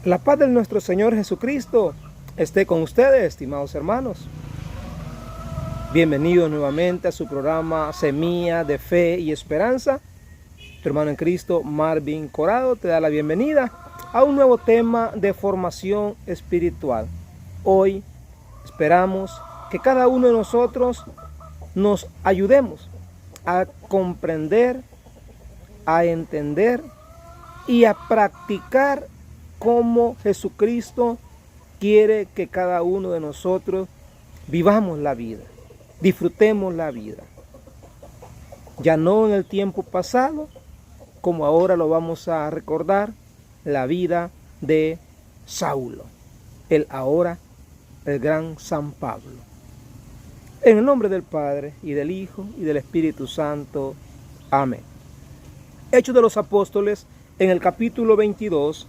La paz de nuestro Señor Jesucristo esté con ustedes, estimados hermanos. Bienvenidos nuevamente a su programa Semilla de Fe y Esperanza. Tu hermano en Cristo, Marvin Corado, te da la bienvenida a un nuevo tema de formación espiritual. Hoy esperamos que cada uno de nosotros nos ayudemos a comprender, a entender y a practicar cómo Jesucristo quiere que cada uno de nosotros vivamos la vida, disfrutemos la vida. Ya no en el tiempo pasado, como ahora lo vamos a recordar, la vida de Saulo, el gran San Pablo. En el nombre del Padre, y del Hijo, y del Espíritu Santo. Amén. Hechos de los Apóstoles, en el capítulo 22,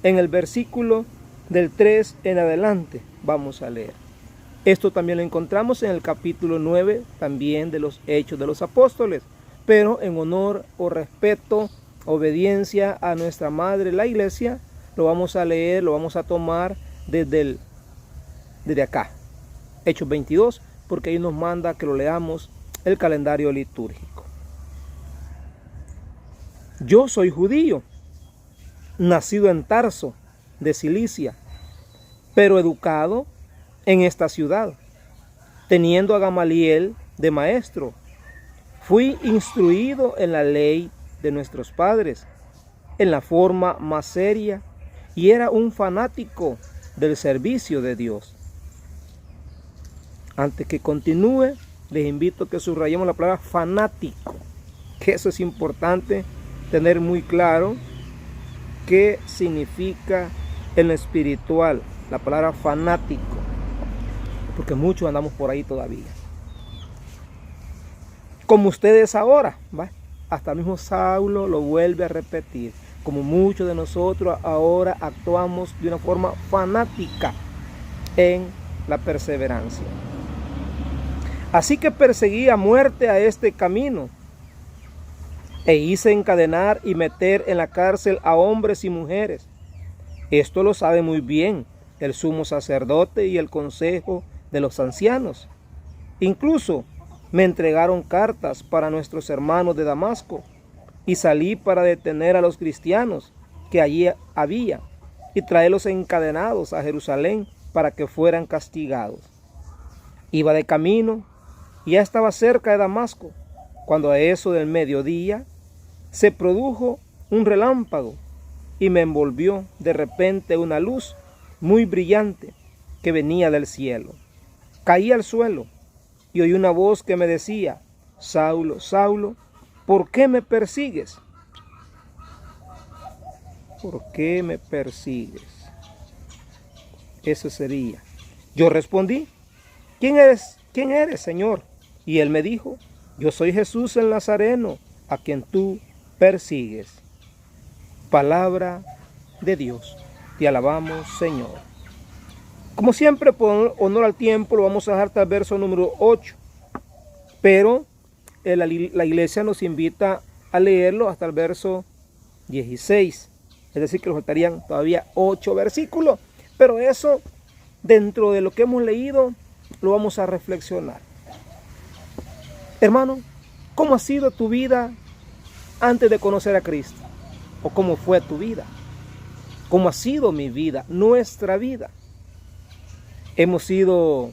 en el versículo del 3 en adelante, vamos a leer. Esto también lo encontramos en el capítulo 9, también de los Hechos de los Apóstoles, pero en honor o respeto, obediencia a nuestra Madre, la Iglesia, lo vamos a leer, lo vamos a tomar desde acá, Hechos 22, porque ahí nos manda que lo leamos el calendario litúrgico. Yo soy judío, nacido en Tarso, de Cilicia, pero educado en esta ciudad, teniendo a Gamaliel de maestro. Fui instruido en la ley de nuestros padres, en la forma más seria, y era un fanático del servicio de Dios. Antes que continúe, les invito a que subrayemos la palabra fanático, que eso es importante tener muy claro qué significa en lo espiritual la palabra fanático, porque muchos andamos por ahí todavía. Como ustedes ahora, ¿va? Hasta el mismo Saulo lo vuelve a repetir, como muchos de nosotros ahora actuamos de una forma fanática en la perseverancia. Así que perseguí a muerte a este camino, e hice encadenar y meter en la cárcel a hombres y mujeres. Esto lo sabe muy bien el sumo sacerdote y el consejo de los ancianos. Incluso me entregaron cartas para nuestros hermanos de Damasco, y salí para detener a los cristianos que allí había y traerlos encadenados a Jerusalén para que fueran castigados. Iba de camino y ya estaba cerca de Damasco, cuando a eso del mediodía se produjo un relámpago y me envolvió de repente una luz muy brillante que venía del cielo. Caí al suelo y oí una voz que me decía: Saulo, Saulo, ¿por qué me persigues? ¿Por qué me persigues? Eso sería. Yo respondí: ¿Quién eres, Señor? Y él me dijo: yo soy Jesús el Nazareno, a quien tú persigues. Palabra de Dios. Te alabamos, Señor. Como siempre, por honor al tiempo, lo vamos a dejar hasta el verso número 8. Pero la iglesia nos invita a leerlo hasta el verso 16. Es decir, que nos faltarían todavía 8 versículos. Pero eso, dentro de lo que hemos leído, lo vamos a reflexionar. Hermano, ¿cómo ha sido tu vida antes de conocer a Cristo? ¿O cómo fue tu vida? ¿Cómo ha sido mi vida, nuestra vida? ¿Hemos sido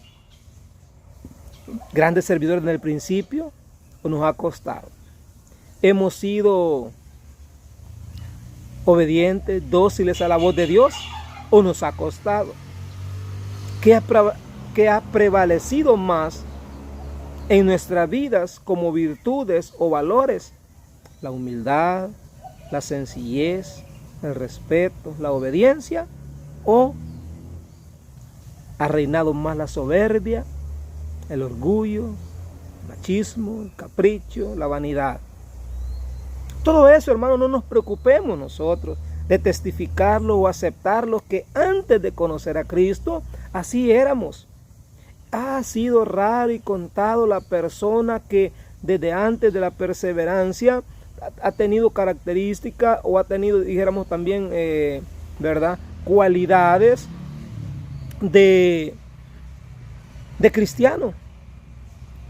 grandes servidores en el principio o nos ha costado? ¿Hemos sido obedientes, dóciles a la voz de Dios o nos ha costado? ¿Qué ha prevalecido más en nuestras vidas como virtudes o valores? La humildad, la sencillez, el respeto, la obediencia, ¿o ha reinado más la soberbia, el orgullo, el machismo, el capricho, la vanidad? Todo eso, hermano, no nos preocupemos nosotros de testificarlo o aceptarlo, que antes de conocer a Cristo así éramos. Ha sido raro y contado la persona que desde antes de la perseverancia ha tenido características o ha tenido, dijéramos también, ¿verdad? cualidades de cristiano.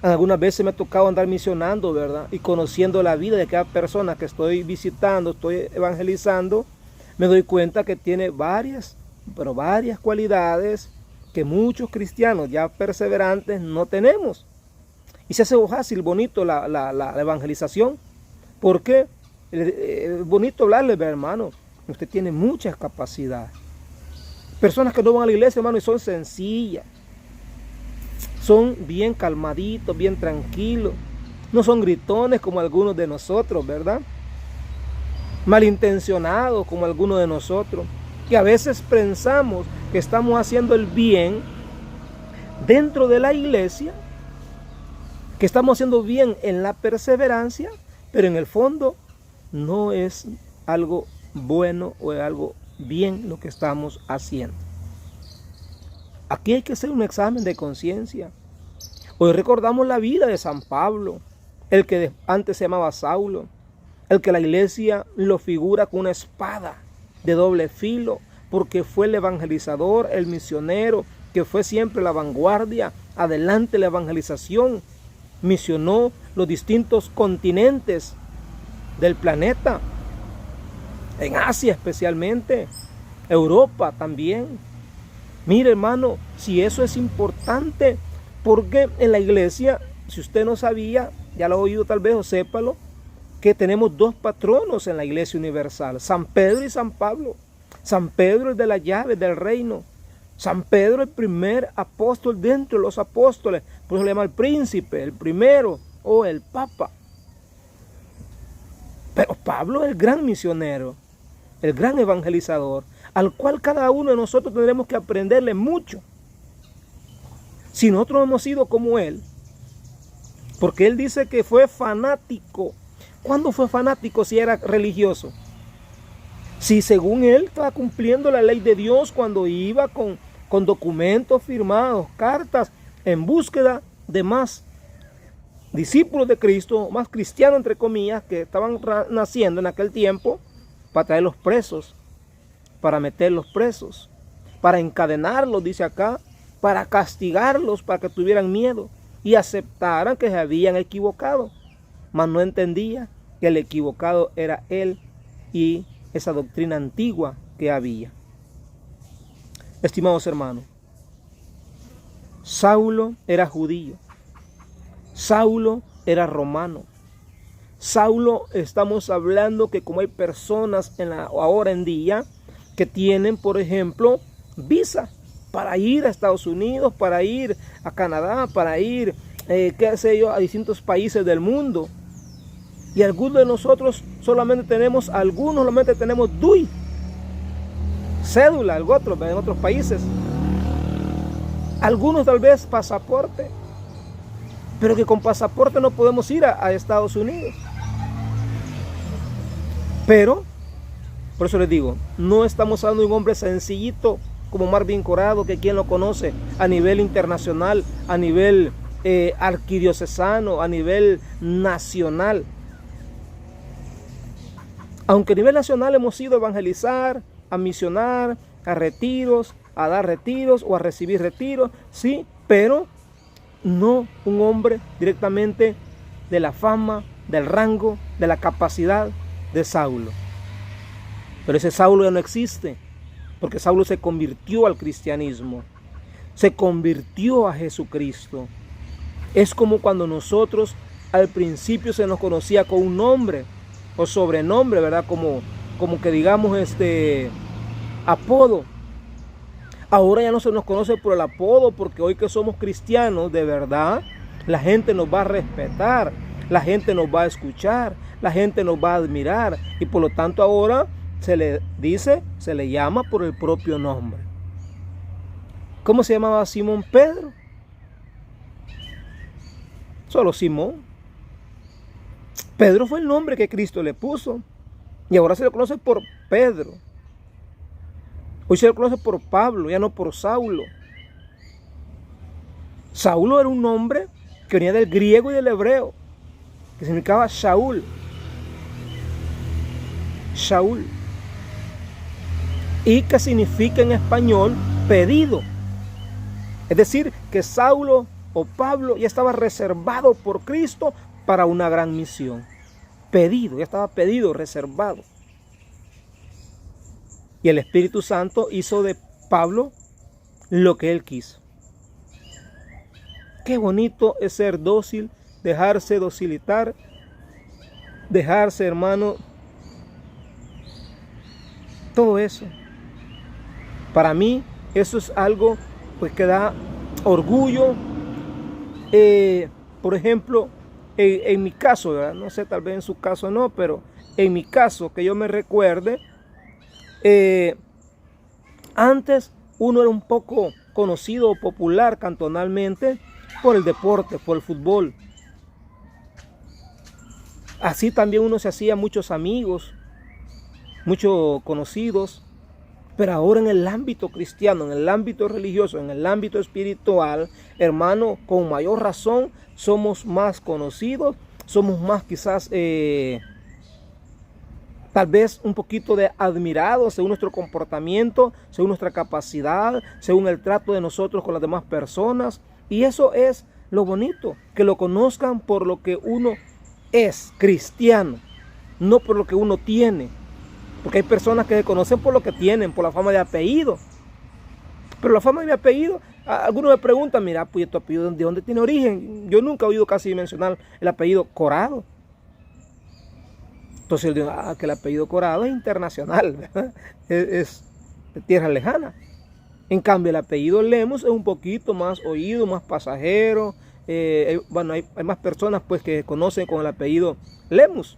Algunas veces me ha tocado andar misionando, ¿verdad? Y conociendo la vida de cada persona que estoy visitando, estoy evangelizando, me doy cuenta que tiene varias cualidades que muchos cristianos ya perseverantes no tenemos. Y se hace fácil, bonito la evangelización. ¿Por qué? Es bonito hablarle, hermano. Usted tiene muchas capacidades. Personas que no van a la iglesia, hermano, y son sencillas. Son bien calmaditos, bien tranquilos. No son gritones como algunos de nosotros, ¿verdad? Malintencionados como algunos de nosotros. Que a veces pensamos que estamos haciendo el bien dentro de la iglesia, que estamos haciendo bien en la perseverancia, pero en el fondo no es algo bueno o es algo bien lo que estamos haciendo. Aquí hay que hacer un examen de conciencia. Hoy recordamos la vida de San Pablo, el que antes se llamaba Saulo, el que la iglesia lo figura con una espada de doble filo, porque fue el evangelizador, el misionero, que fue siempre la vanguardia, adelante la evangelización, misionó los distintos continentes del planeta, en Asia especialmente, Europa también. Mire, hermano, si eso es importante, porque en la iglesia, si usted no sabía, ya lo ha oído tal vez o sépalo, que tenemos dos patronos en la iglesia universal, San Pedro y San Pablo. San Pedro es de la llave del reino. San Pedro el primer apóstol dentro de los apóstoles, por eso le llama el príncipe, el primero, o el papa. Pero Pablo es el gran misionero, el gran evangelizador, al cual cada uno de nosotros tendremos que aprenderle mucho. Si nosotros hemos sido como él, porque él dice que fue fanático. ¿Cuándo fue fanático si era religioso? Si según él estaba cumpliendo la ley de Dios cuando iba con documentos firmados, cartas, en búsqueda de más discípulos de Cristo, más cristianos entre comillas, que estaban naciendo en aquel tiempo, para traerlos presos, para meterlos presos, para encadenarlos, dice acá, para castigarlos, para que tuvieran miedo y aceptaran que se habían equivocado, mas no entendía que el equivocado era él y esa doctrina antigua que había. Estimados hermanos, Saulo era judío, Saulo era romano. Saulo, estamos hablando que como hay personas ahora en día que tienen, por ejemplo, visa para ir a Estados Unidos, para ir a Canadá, para ir, qué sé yo, a distintos países del mundo. Y algunos de nosotros solamente tenemos DUI, cédula, algo otro, en otros países. Algunos tal vez pasaporte, pero que con pasaporte no podemos ir a Estados Unidos. Pero, por eso les digo, no estamos hablando de un hombre sencillito como Marvin Corado, que quien lo conoce a nivel internacional, a nivel arquidiocesano, a nivel nacional. Aunque a nivel nacional hemos ido a evangelizar, a misionar, a retiros, a dar retiros o a recibir retiros, sí, pero no un hombre directamente de la fama, del rango, de la capacidad de Saulo. Pero ese Saulo ya no existe, porque Saulo se convirtió al cristianismo, se convirtió a Jesucristo. Es como cuando nosotros al principio se nos conocía con un nombre o sobrenombre, ¿verdad? Como que digamos apodo. Ahora ya no se nos conoce por el apodo, porque hoy que somos cristianos de verdad, la gente nos va a respetar, la gente nos va a escuchar, la gente nos va a admirar, y por lo tanto ahora se le llama por el propio nombre. ¿Cómo se llamaba Simón Pedro? Solo Simón. Pedro fue el nombre que Cristo le puso, y ahora se le conoce por Pedro. Hoy se le conoce por Pablo, ya no por Saulo. Saulo era un nombre que venía del griego y del hebreo, que significaba Shaul. Shaul. y que significa en español pedido. Es decir, que Saulo o Pablo ya estaba reservado por Cristo para una gran misión. Pedido, ya estaba pedido, reservado. Y el Espíritu Santo hizo de Pablo lo que él quiso. Qué bonito es ser dócil, dejarse docilitar, dejarse, hermano, todo eso. Para mí eso es algo pues que da orgullo. Por ejemplo, en mi caso, ¿verdad? No sé, tal vez en su caso no, pero en mi caso, que yo me recuerde, antes uno era un poco conocido o popular cantonalmente por el deporte, por el fútbol. Así también uno se hacía muchos amigos, muchos conocidos. Pero ahora en el ámbito cristiano, en el ámbito religioso, en el ámbito espiritual, hermano, con mayor razón somos más conocidos, somos más quizás tal vez un poquito de admirados según nuestro comportamiento, según nuestra capacidad, según el trato de nosotros con las demás personas. Y eso es lo bonito, que lo conozcan por lo que uno es, cristiano, no por lo que uno tiene. Porque hay personas que se conocen por lo que tienen, por la fama de apellido. Pero la fama de mi apellido, algunos me preguntan, mira, pues tu apellido, ¿de dónde tiene origen? Yo nunca he oído casi mencionar el apellido Corado. Entonces yo digo, que el apellido Corado es internacional, ¿verdad? Es de tierra lejana. En cambio, el apellido Lemus es un poquito más oído, más pasajero. Bueno, hay más personas pues que conocen con el apellido Lemus.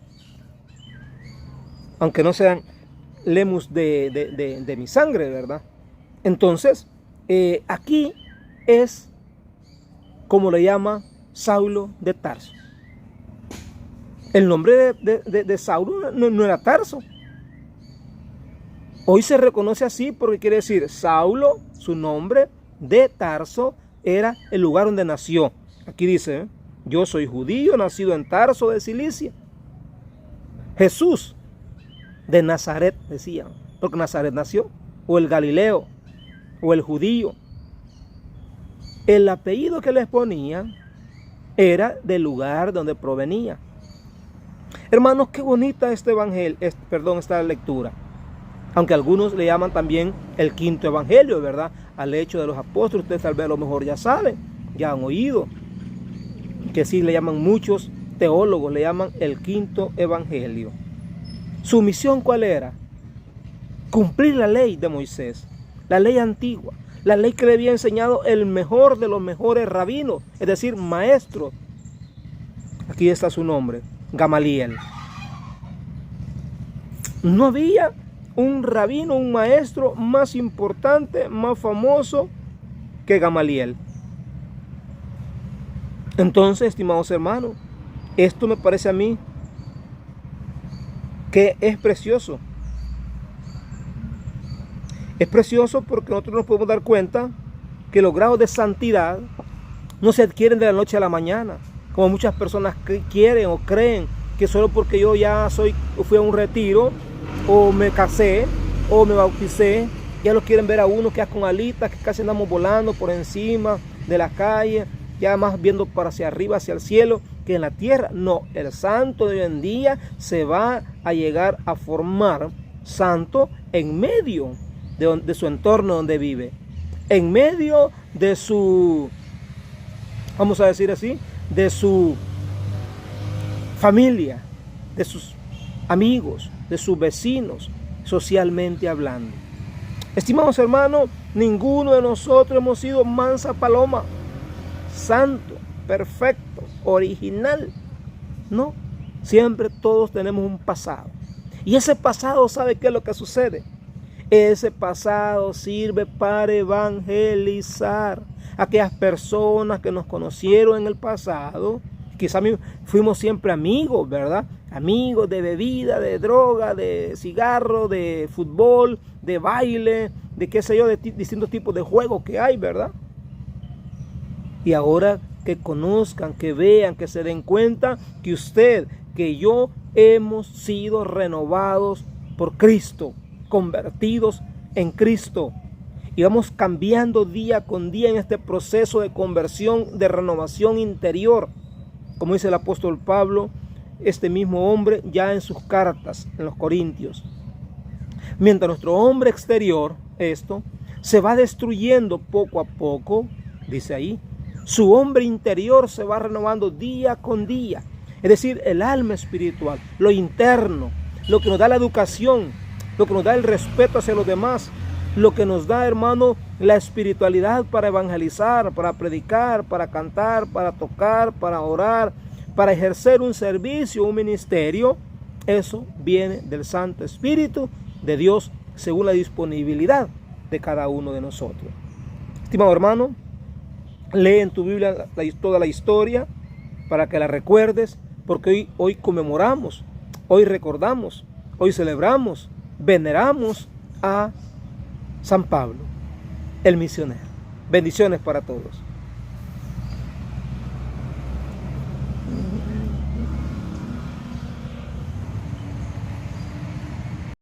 Aunque no sean Lemus de mi sangre, ¿verdad? Entonces, aquí es como le llama Saulo de Tarso. El nombre de Saulo no era Tarso. Hoy se reconoce así porque quiere decir Saulo, su nombre de Tarso, era el lugar donde nació. Aquí dice, yo soy judío, nacido en Tarso de Cilicia. Jesús de Nazaret, decían, porque Nazaret nació, o el Galileo, o el judío. El apellido que les ponían era del lugar donde provenía. Hermanos, qué bonita este evangelio, esta lectura. Aunque algunos le llaman también el quinto evangelio, ¿verdad? Al Hecho de los Apóstoles, ustedes tal vez a lo mejor ya saben, ya han oído, que sí le llaman muchos teólogos, le llaman el quinto evangelio. ¿Su misión cuál era? Cumplir la ley de Moisés, la ley antigua, la ley que le había enseñado el mejor de los mejores rabinos, es decir, maestros. Aquí está su nombre, Gamaliel. No había un rabino, un maestro más importante, más famoso que Gamaliel. Entonces, estimados hermanos, esto me parece a mí que es precioso. Es precioso porque nosotros nos podemos dar cuenta que los grados de santidad no se adquieren de la noche a la mañana, como muchas personas quieren o creen que solo porque yo ya fui a un retiro, o me casé, o me bauticé, ya lo quieren ver a uno que es con alitas, que casi andamos volando por encima de la calle, ya más viendo para hacia arriba, hacia el cielo, que en la tierra. No, el santo de hoy en día se va a llegar a formar santo en medio de su entorno donde vive, en medio de su, vamos a decir así, de su familia, de sus amigos, de sus vecinos, socialmente hablando. Estimados hermanos, ninguno de nosotros hemos sido mansa paloma, santo, perfecto, original. No, siempre todos tenemos un pasado. Y ese pasado, ¿sabe qué es lo que sucede? Ese pasado sirve para evangelizar a aquellas personas que nos conocieron en el pasado. Quizás fuimos siempre amigos, ¿verdad? Amigos de bebida, de droga, de cigarro, de fútbol, de baile, de qué sé yo, de distintos tipos de juegos que hay, ¿verdad? Y ahora que conozcan, que vean, que se den cuenta que usted, que yo hemos sido renovados por Cristo, convertidos en Cristo. Y vamos cambiando día con día en este proceso de conversión, de renovación interior. Como dice el apóstol Pablo, este mismo hombre ya en sus cartas, en los Corintios. Mientras nuestro hombre exterior, se va destruyendo poco a poco, dice ahí, su hombre interior se va renovando día con día. Es decir, el alma espiritual, lo interno, lo que nos da la educación, lo que nos da el respeto hacia los demás, lo que nos da, hermano, la espiritualidad para evangelizar, para predicar, para cantar, para tocar, para orar, para ejercer un servicio, un ministerio. Eso viene del Santo Espíritu de Dios según la disponibilidad de cada uno de nosotros. Estimado hermano, lee en tu Biblia toda la historia para que la recuerdes, porque hoy conmemoramos, hoy recordamos, hoy celebramos, veneramos a San Pablo, el misionero. Bendiciones para todos.